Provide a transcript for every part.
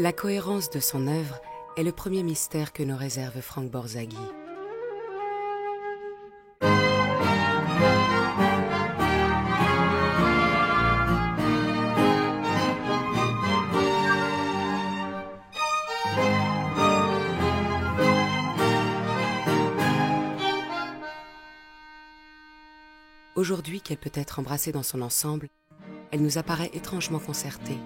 La cohérence de son œuvre est le premier mystère que nous réserve Frank Borzaghi. Aujourd'hui qu'elle peut être embrassée dans son ensemble, elle nous apparaît étrangement concertée.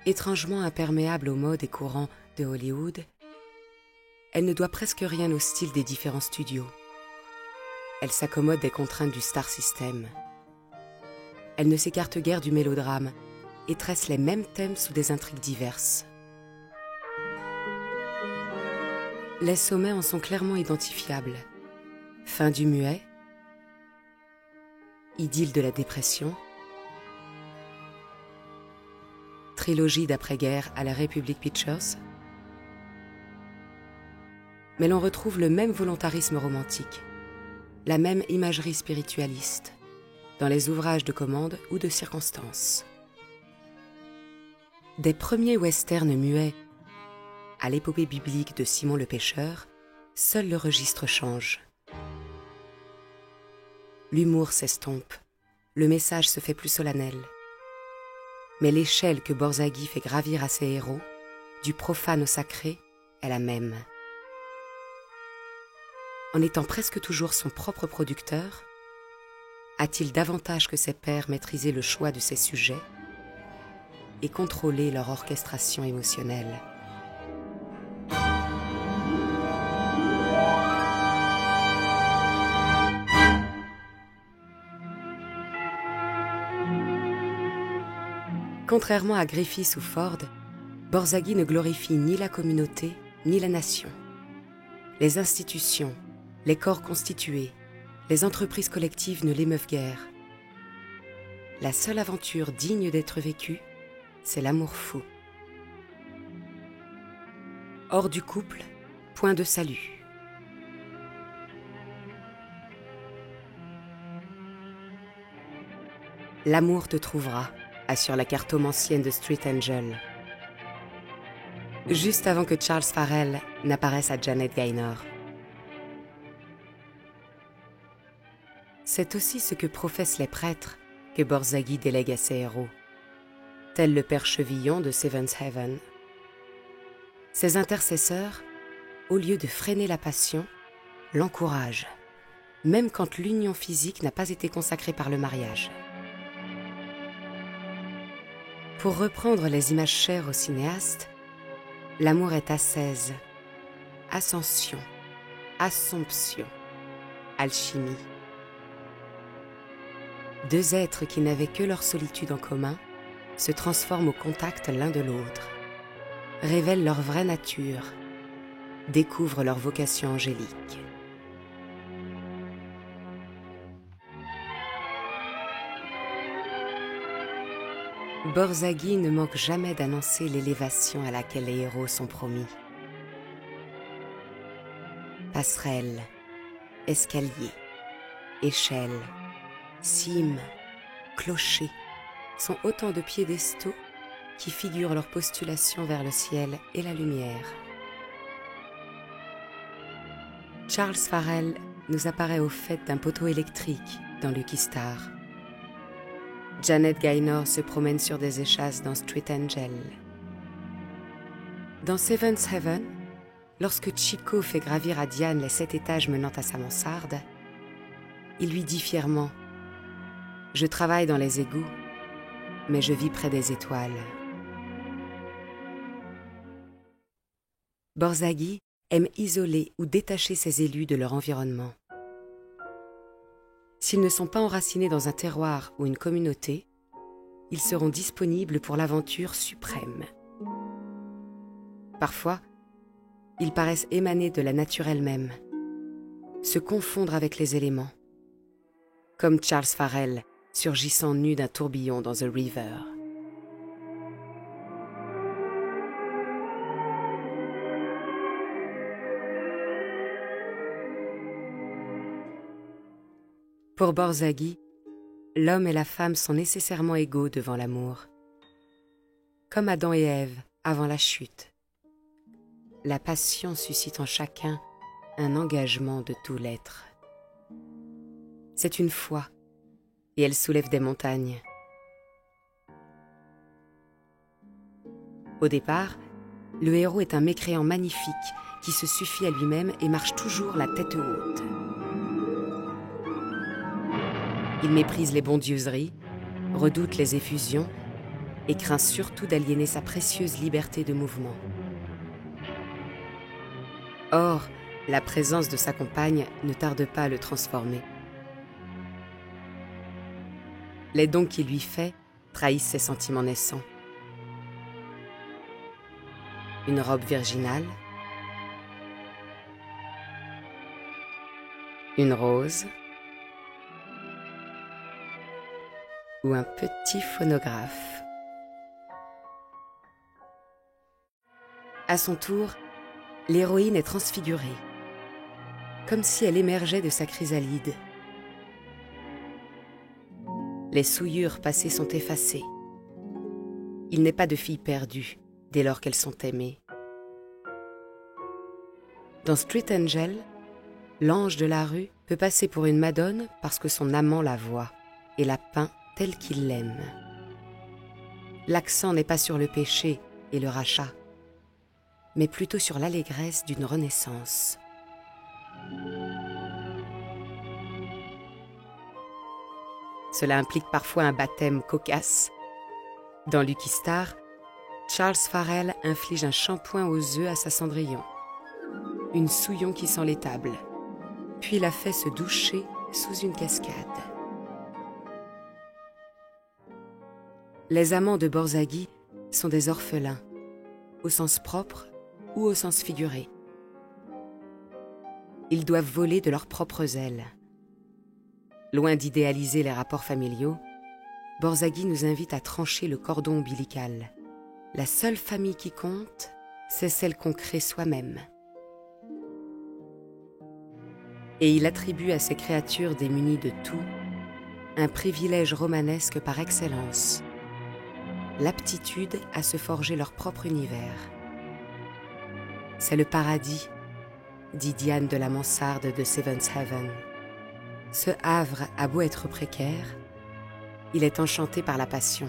Étrangement imperméable aux modes et courants de Hollywood, elle ne doit presque rien au style des différents studios. Elle s'accommode des contraintes du star system. Elle ne s'écarte guère du mélodrame et tresse les mêmes thèmes sous des intrigues diverses. Les sommets en sont clairement identifiables. Fin du muet, idylle de la dépression, trilogie d'après-guerre à la Republic Pictures. Mais l'on retrouve le même volontarisme romantique, la même imagerie spiritualiste, dans les ouvrages de commande ou de circonstance. Des premiers westerns muets à l'épopée biblique de Simon le Pêcheur, seul le registre change. L'humour s'estompe, le message se fait plus solennel. Mais l'échelle que Borzaghi fait gravir à ses héros, du profane au sacré, est la même. En étant presque toujours son propre producteur, a-t-il davantage que ses pairs maîtrisé le choix de ses sujets et contrôlé leur orchestration émotionnelle? Contrairement à Griffith ou Ford, Borzaghi ne glorifie ni la communauté ni la nation. Les institutions, les corps constitués, les entreprises collectives ne l'émeuvent guère. La seule aventure digne d'être vécue, c'est l'amour fou. Hors du couple, point de salut. L'amour te trouvera, assure la cartomancienne de Street Angel. Juste avant que Charles Farrell n'apparaisse à Janet Gaynor. C'est aussi ce que professent les prêtres que Borzaghi délègue à ses héros, tel le père Chevillon de Seventh Heaven. Ses intercesseurs, au lieu de freiner la passion, l'encouragent, même quand l'union physique n'a pas été consacrée par le mariage. Pour reprendre les images chères au cinéaste, l'amour est ascèse, ascension, assomption, alchimie. Deux êtres qui n'avaient que leur solitude en commun se transforment au contact l'un de l'autre, révèlent leur vraie nature, découvrent leur vocation angélique. Borzaghi ne manque jamais d'annoncer l'élévation à laquelle les héros sont promis. Passerelles, escaliers, échelles, cimes, clochers sont autant de piédestaux qui figurent leur postulation vers le ciel et la lumière. Charles Farrell nous apparaît au fait d'un poteau électrique dans Lucky Star. Janet Gaynor se promène sur des échasses dans Street Angel. Dans Seventh Heaven, lorsque Chico fait gravir à Diane les 7 étages menant à sa mansarde, il lui dit fièrement « Je travaille dans les égouts, mais je vis près des étoiles. » Borzaghi aime isoler ou détacher ses élus de leur environnement. S'ils ne sont pas enracinés dans un terroir ou une communauté, ils seront disponibles pour l'aventure suprême. Parfois, ils paraissent émaner de la nature elle-même, se confondre avec les éléments, comme Charles Farrell surgissant nu d'un tourbillon dans The River. Pour Borzaghi, l'homme et la femme sont nécessairement égaux devant l'amour. comme Adam et Ève avant la chute. La passion suscite en chacun un engagement de tout l'être. C'est une foi, et elle soulève des montagnes. Au départ, le héros est un mécréant magnifique qui se suffit à lui-même et marche toujours la tête haute. Il méprise les bondieuseries, redoute les effusions et craint surtout d'aliéner sa précieuse liberté de mouvement. Or, la présence de sa compagne ne tarde pas à le transformer. Les dons qu'il lui fait trahissent ses sentiments naissants. Une robe virginale, une rose ou un petit phonographe. À son tour, l'héroïne est transfigurée, comme si elle émergeait de sa chrysalide. Les souillures passées sont effacées. Il n'est pas de filles perdues dès lors qu'elles sont aimées. Dans Street Angel, l'ange de la rue peut passer pour une madone parce que son amant la voit et la peint telle qu'il l'aime. L'accent n'est pas sur le péché et le rachat, mais plutôt sur l'allégresse d'une renaissance. Cela implique parfois un baptême cocasse. Dans Lucky Star, Charles Farrell inflige un shampoing aux œufs à sa Cendrillon, une Souillon qui sent l'étable, puis la fait se doucher sous une cascade. Les amants de Borzaghi sont des orphelins, au sens propre ou au sens figuré. Ils doivent voler de leurs propres ailes. Loin d'idéaliser les rapports familiaux, Borzaghi nous invite à trancher le cordon ombilical. La seule famille qui compte, c'est celle qu'on crée soi-même. Et il attribue à ces créatures démunies de tout un privilège romanesque par excellence, l'aptitude à se forger leur propre univers. C'est le paradis, dit Diane de la mansarde de Seventh Heaven. Ce havre a beau être précaire, il est enchanté par la passion.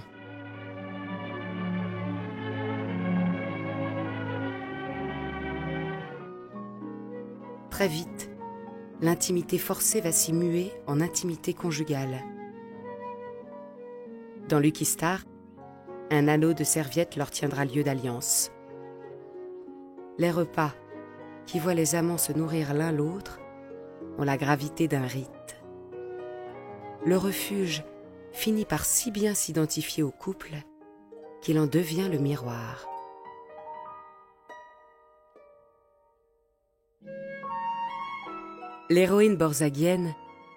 Très vite, l'intimité forcée va s'y muer en intimité conjugale. Dans Lucky Star, un anneau de serviette leur tiendra lieu d'alliance. Les repas, qui voient les amants se nourrir l'un l'autre, ont la gravité d'un rite. Le refuge finit par si bien s'identifier au couple qu'il en devient le miroir. L'héroïne borzaghienne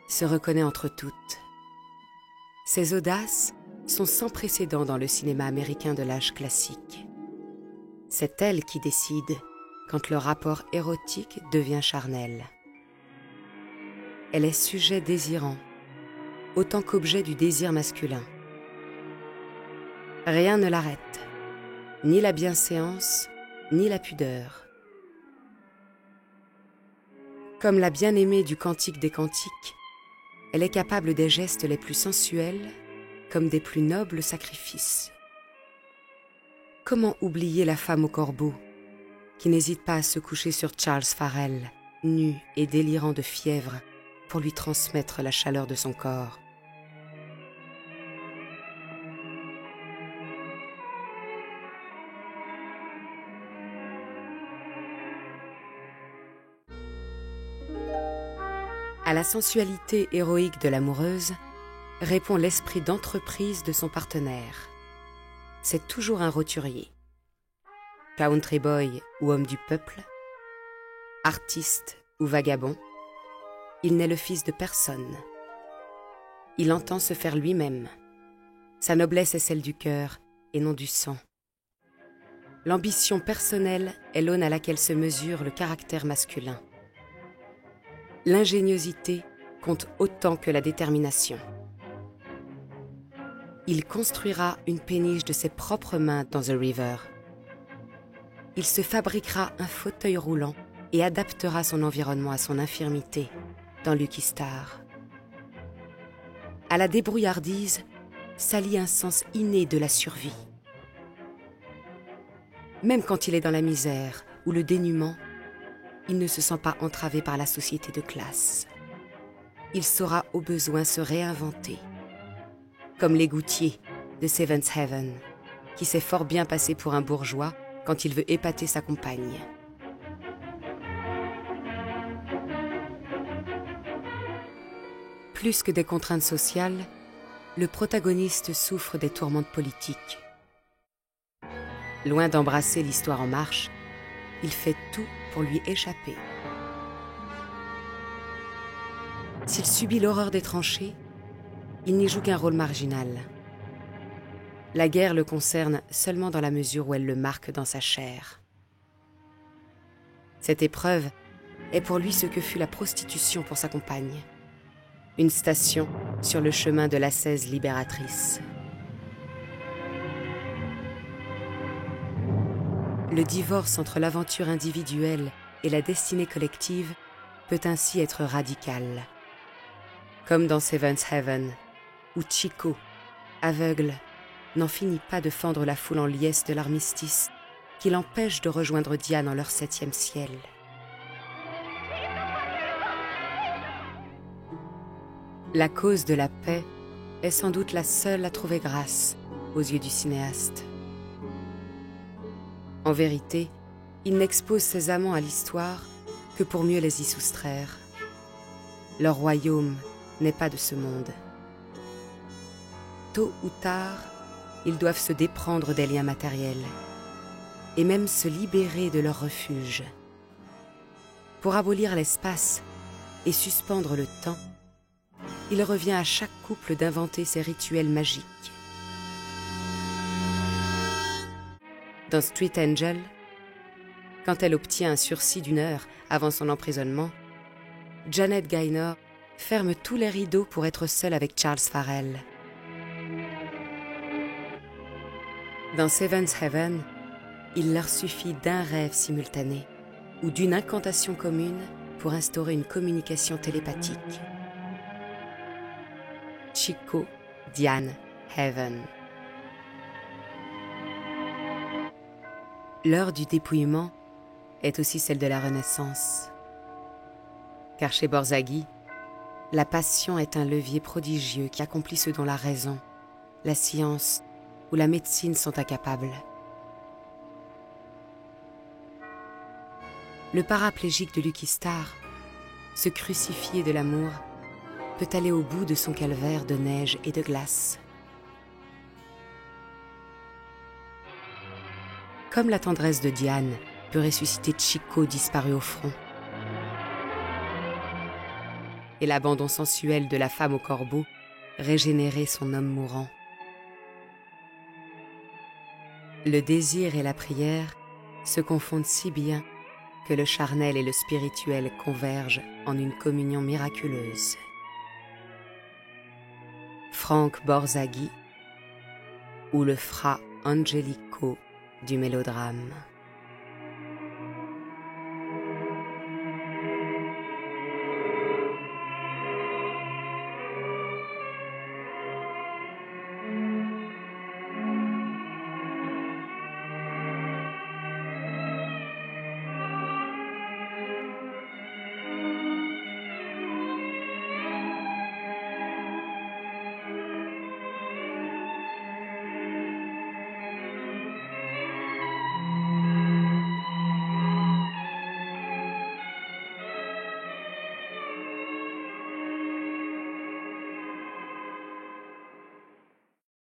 se reconnaît entre toutes. Ses audaces sont sans précédent dans le cinéma américain de l'âge classique. C'est elle qui décide quand le rapport érotique devient charnel. Elle est sujet désirant, autant qu'objet du désir masculin. Rien ne l'arrête, ni la bienséance, ni la pudeur. Comme la bien-aimée du Cantique des Cantiques, elle est capable des gestes les plus sensuels comme des plus nobles sacrifices. Comment oublier la femme au corbeau, qui n'hésite pas à se coucher sur Charles Farrell, nu et délirant de fièvre, pour lui transmettre la chaleur de son corps. À la sensualité héroïque de l'amoureuse répond l'esprit d'entreprise de son partenaire. C'est toujours un roturier. Country boy ou homme du peuple, artiste ou vagabond, il n'est le fils de personne. Il entend se faire lui-même. Sa noblesse est celle du cœur et non du sang. L'ambition personnelle est l'aune à laquelle se mesure le caractère masculin. L'ingéniosité compte autant que la détermination. Il construira une péniche de ses propres mains dans The River. Il se fabriquera un fauteuil roulant et adaptera son environnement à son infirmité dans Lucky Star. À la débrouillardise s'allie un sens inné de la survie. Même quand il est dans la misère ou le dénuement, il ne se sent pas entravé par la société de classe. Il saura au besoin se réinventer. Comme l'égoutier de Seventh Heaven, qui sait fort bien passer pour un bourgeois quand il veut épater sa compagne. Plus que des contraintes sociales, le protagoniste souffre des tourmentes politiques. Loin d'embrasser l'histoire en marche, il fait tout pour lui échapper. S'il subit l'horreur des tranchées, il n'y joue qu'un rôle marginal. La guerre le concerne seulement dans la mesure où elle le marque dans sa chair. Cette épreuve est pour lui ce que fut la prostitution pour sa compagne. Une station sur le chemin de l'ascèse libératrice. Le divorce entre l'aventure individuelle et la destinée collective peut ainsi être radical. Comme dans Seventh Heaven, où Chico, aveugle, n'en finit pas de fendre la foule en liesse de l'armistice qui l'empêche de rejoindre Diane en leur 7e ciel. La cause de la paix est sans doute la seule à trouver grâce aux yeux du cinéaste. En vérité, il n'expose ses amants à l'histoire que pour mieux les y soustraire. Leur royaume n'est pas de ce monde. Tôt ou tard, ils doivent se déprendre des liens matériels et même se libérer de leur refuge. Pour abolir l'espace et suspendre le temps, il revient à chaque couple d'inventer ses rituels magiques. Dans Street Angel, quand elle obtient un sursis d'1 heure avant son emprisonnement, Janet Gaynor ferme tous les rideaux pour être seule avec Charles Farrell. Dans Seventh Heaven, il leur suffit d'un rêve simultané ou d'une incantation commune pour instaurer une communication télépathique. Chico, Diane, Heaven. L'heure du dépouillement est aussi celle de la Renaissance. Car chez Borzaghi, la passion est un levier prodigieux qui accomplit ce dont la raison, la science ou la médecine sont incapables. Le paraplégique de Lucky Star, ce crucifié de l'amour, peut aller au bout de son calvaire de neige et de glace. Comme la tendresse de Diane peut ressusciter Chico disparu au front, et l'abandon sensuel de la femme au corbeau régénérer son homme mourant. Le désir et la prière se confondent si bien que le charnel et le spirituel convergent en une communion miraculeuse. Frank Borzaghi ou le Fra Angelico du mélodrame.